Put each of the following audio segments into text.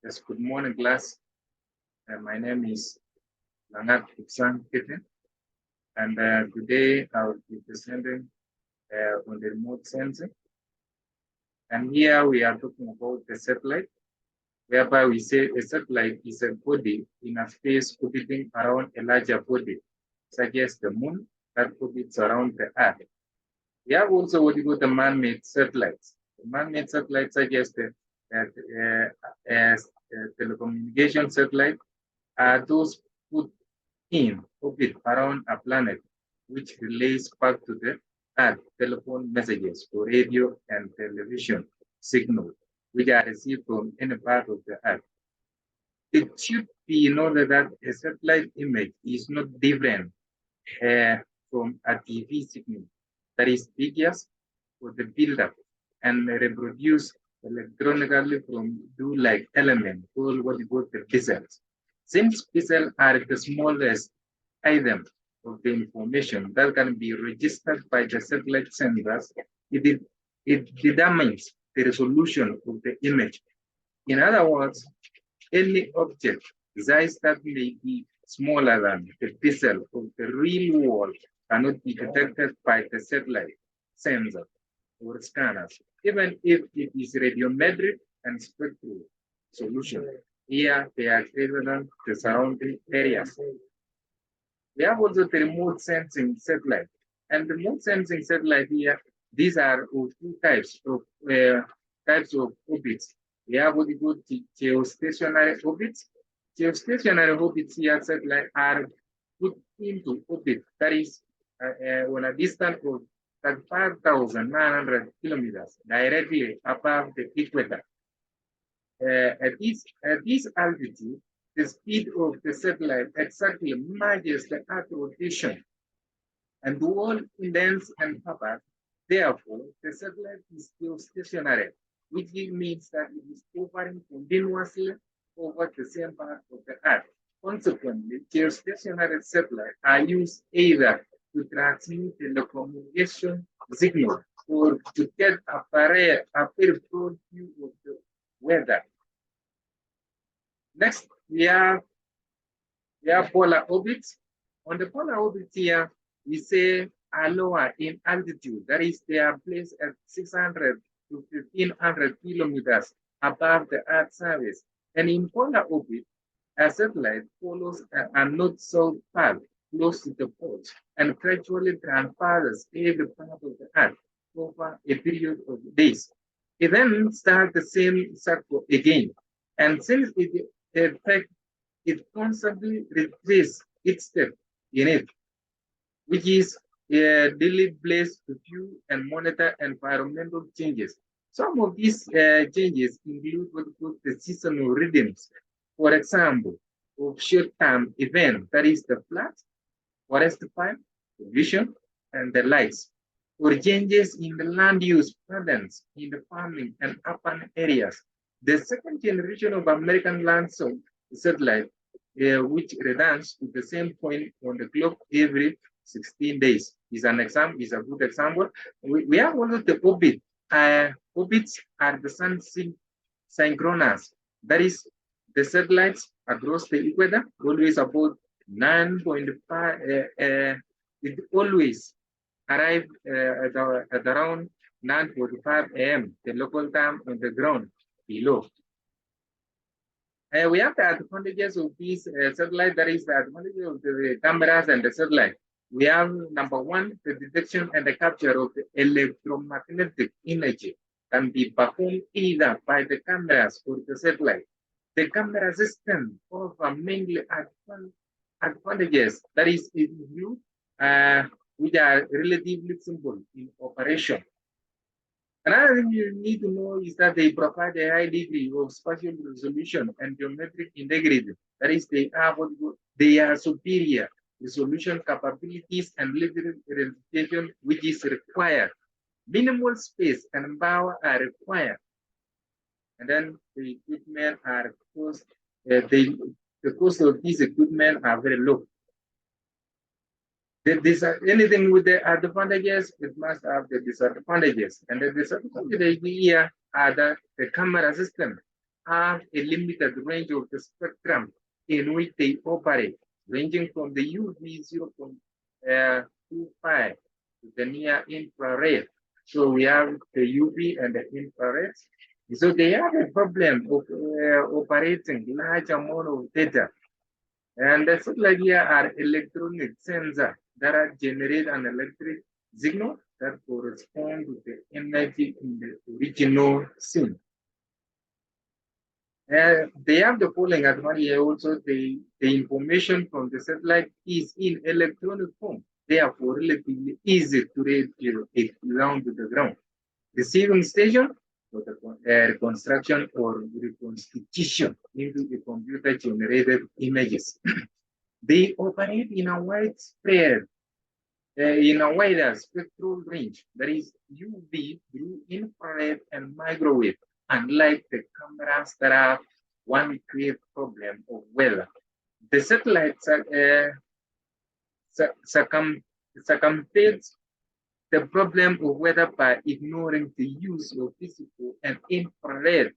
Yes, good morning, class. My name is Langat Kipsang Langat, and today I will be presenting on the remote sensing. And here we are talking about the satellite, whereby we say a satellite is a body in a space orbiting around a larger body, such as the moon that orbits around the Earth. We have also what you call the man-made satellites. The man-made satellites such as the telecommunication satellite are those put in orbit around a planet, which relays back to the Earth telephone messages for radio and television signals, which are received from any part of the Earth. It should be noted that a satellite image is not different from a TV signal that is biggest for the build-up and reproduce electronically from do-like element called what we call the pixels. Since pixels are the smallest item of the information that can be registered by the satellite senders, it determines the resolution of the image. In other words, any object size that may be smaller than the pixel of the real world cannot be detected by the satellite sensor or scanners, even if it is radiometric and spectral solution. Here, they are greater than the surrounding areas. We have also the remote sensing satellite. And the remote sensing satellite here, these are of two types of orbits. We have what we call geostationary orbits. Geostationary orbits here satellite are put into orbit that is on a distance of 35,900 kilometers directly above the equator. At this altitude, the speed of the satellite exactly matches the Earth rotation and the wall length and purpose. Therefore, the satellite is still stationary, which means that it is hovering continuously over the same part of the Earth. Consequently, geostationary satellites are used either to transmit telecommunication signal or to get a very broad view of the weather. Next, we have polar orbits. On the polar orbit here, we say are lower in altitude. That is, they are placed at 600 to 1500 kilometers above the Earth's surface. And in polar orbit, a satellite follows a north-south path close to the poles and gradually transfers every part of the Earth over a period of days. It then starts the same cycle again. And since it constantly retraces its step in it, which is a daily place to view and monitor environmental changes. Some of these changes include what we call the seasonal rhythms. For example, of short-term event, that is the flood, forest fire, pollution, and the lights. For changes in the land use patterns in the farming and urban areas. The second generation of American land satellite, which returns to the same point on the clock every 16 days, is a good example. We have also the orbit. Orbits are the sun synchronous. That is, the satellites across the equator always about 9.5. It always arrive at around 9:45 a.m. the local time on the ground below. We have the advantages of these satellites. That is the advantages of the cameras and the satellite. We have number one, the detection and the capture of the electromagnetic energy can be performed either by the cameras or the satellite. The camera system offer mainly advantages, that is, which are relatively simple in operation. Another thing you need to know is that they provide a high degree of spatial resolution and geometric integrity. That is, they are superior resolution capabilities and little representation which is required. Minimal space and power are required. And then the equipment are the cost of these equipment are very low. Anything with the advantages, it must have the disadvantages. And the disadvantages here are the camera system. have a limited range of the spectrum in which they operate, ranging from the UV 0.25 to the near infrared. So we have the UV and the infrared. So they have a problem of operating large amount of data. And the satellite here are electronic sensors that are generate an electric signal that correspond to the energy in the original scene. They have the following advantage also. The information from the satellite is in electronic form, therefore relatively easy to radio it down to the ground. Receiving station for the reconstruction or reconstitution into the computer generated images. They operate in a wider spectral range, that is UV, blue, infrared, and microwave, unlike the cameras that have one clear problem of weather. The satellites circumvent the problem of weather by ignoring the use of physical and infrared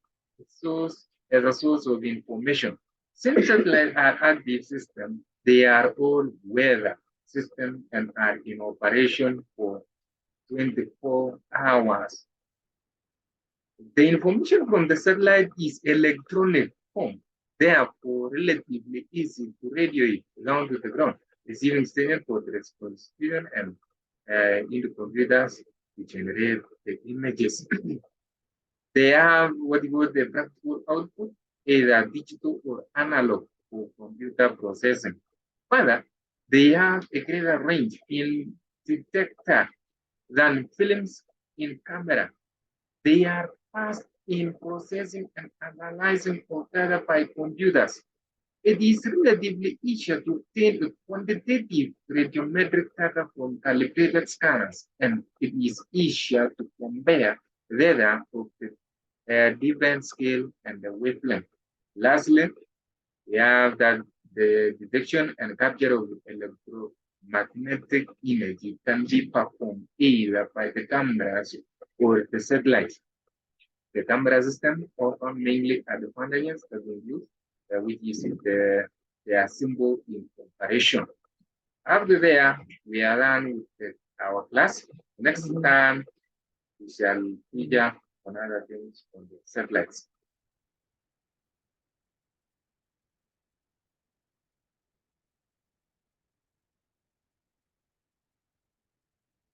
source as a source of information. Since satellites are active systems, they are all weather systems and are in operation for 24 hours. The information from the satellite is electronic form, therefore relatively easy to radio it down to the ground, receiving station for the reconstruction and into computers to generate the images. They have what you call the practical output, either digital or analog for computer processing. Further, they have a greater range in detector than films in camera. They are fast in processing and analyzing of data by computers. It is relatively easier to obtain a quantitative radiometric data from calibrated scanners, and it is easier to compare data of the different scale and the wavelength. Lastly, we have that the detection and capture of electromagnetic energy can be performed either by the cameras or the satellites. The camera system often mainly advantages that we use, which is their symbol in comparison. After there, we are done with our class. Next time, we shall feature on other things on the satellites.